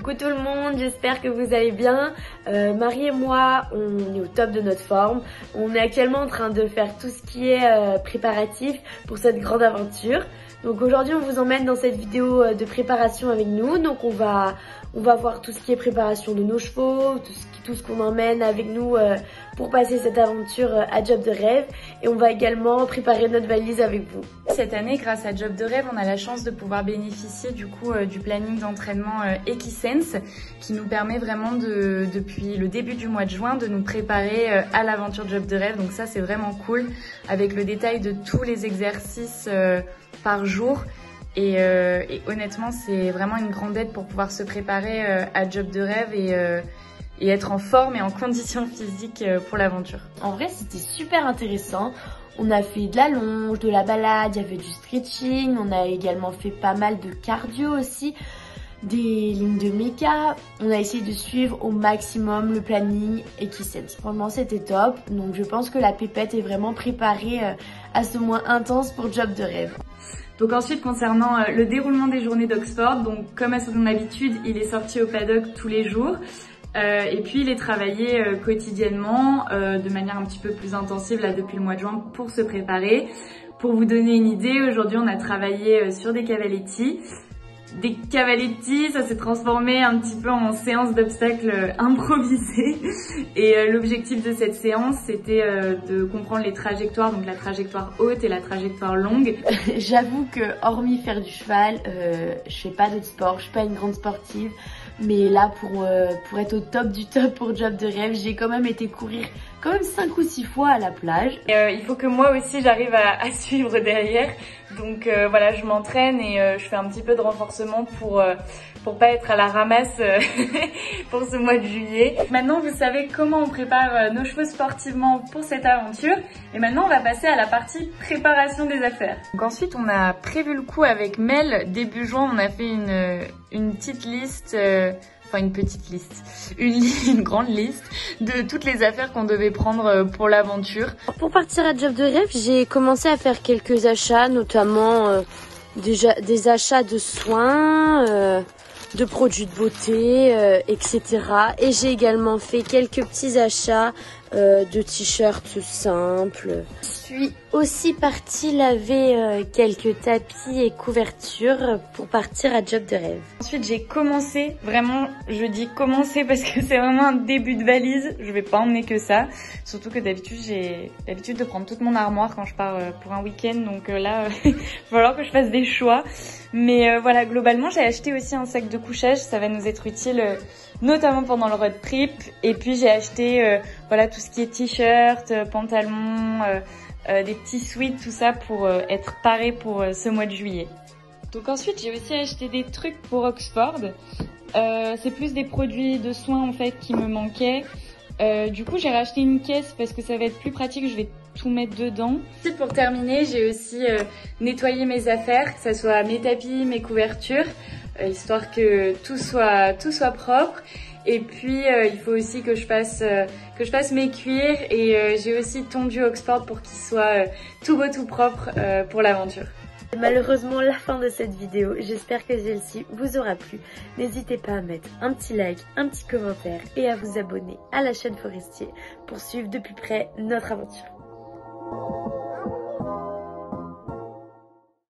Coucou tout le monde, j'espère que vous allez bien. Marie et moi, on est au top de notre forme. On est actuellement en train de faire tout ce qui est préparatif pour cette grande aventure. Donc aujourd'hui, on vous emmène dans cette vidéo de préparation avec nous. Donc on va voir tout ce qui est préparation de nos chevaux, tout ce qu'on emmène avec nous pour passer cette aventure à Job de rêve. Et on va également préparer notre valise avec vous. Cette année, grâce à Job de rêve, on a la chance de pouvoir bénéficier du planning d'entraînement Equisense qui nous permet vraiment depuis le début du mois de juin de nous préparer à l'aventure Job de rêve. Donc ça, c'est vraiment cool avec le détail de tous les exercices par jour. Et honnêtement, c'est vraiment une grande aide pour pouvoir se préparer à Job de rêve et être en forme et en condition physique pour l'aventure. En vrai, c'était super intéressant. On a fait de la longe, de la balade, il y avait du stretching, on a également fait pas mal de cardio aussi, des lignes de méca. On a essayé de suivre au maximum le planning Equisense. Franchement, c'était top. Donc je pense que la pépette est vraiment préparée à ce mois intense pour Job de rêve. Donc ensuite, concernant le déroulement des journées d'Oxford, donc comme à son habitude, il est sorti au paddock tous les jours. Et puis il est travaillé quotidiennement de manière un petit peu plus intensive là depuis le mois de juin pour se préparer. Pour vous donner une idée, aujourd'hui on a travaillé sur des cavaletti. Des cavaletti, ça s'est transformé un petit peu en séance d'obstacles improvisée. Et l'objectif de cette séance, c'était de comprendre les trajectoires, donc la trajectoire haute et la trajectoire longue. J'avoue que hormis faire du cheval, je fais pas d'autres sports, je suis pas une grande sportive. Mais là, pour être au top du top pour Job de rêve, j'ai quand même été courir 5 ou 6 fois à la plage. Il faut que moi aussi j'arrive à suivre derrière. Donc voilà, je m'entraîne et je fais un petit peu de renforcement pour pas être à la ramasse pour ce mois de juillet. Maintenant, vous savez comment on prépare nos chevaux sportivement pour cette aventure. Et maintenant, on va passer à la partie préparation des affaires. Donc ensuite, on a prévu le coup avec Mel. Début juin, on a fait une petite liste, une grande liste de toutes les affaires qu'on devait prendre pour l'aventure. Pour partir à Job de rêve, j'ai commencé à faire quelques achats, notamment déjà des achats de soins, de produits de beauté, etc. Et j'ai également fait quelques petits achats de t-shirts simples. Je suis aussi partie laver quelques tapis et couvertures pour partir à Job de rêve. Ensuite, j'ai commencé, vraiment, je dis commencer parce que c'est vraiment un début de valise. Je vais pas emmener que ça. Surtout que d'habitude, j'ai l'habitude de prendre toute mon armoire quand je pars pour un week-end. Donc là, il va falloir que je fasse des choix. Mais voilà, globalement, j'ai acheté aussi un sac de couchage. Ça va nous être utile, notamment pendant le road trip. Et puis, j'ai acheté voilà tout ce qui est t-shirt, pantalon, des petits sweats, tout ça pour être paré pour ce mois de juillet. Donc ensuite, j'ai aussi acheté des trucs pour Oxford. C'est plus des produits de soins en fait qui me manquaient. Du coup, j'ai racheté une caisse parce que ça va être plus pratique, je vais tout mettre dedans. Ensuite, pour terminer, j'ai aussi nettoyé mes affaires, que ce soit mes tapis, mes couvertures, histoire que tout soit propre. Et puis, il faut aussi que je fasse mes cuirs et j'ai aussi tondu Oxford pour qu'il soit tout beau, tout propre pour l'aventure. C'est malheureusement la fin de cette vidéo, j'espère que celle-ci vous aura plu. N'hésitez pas à mettre un petit like, un petit commentaire et à vous abonner à la chaîne Forestier pour suivre de plus près notre aventure.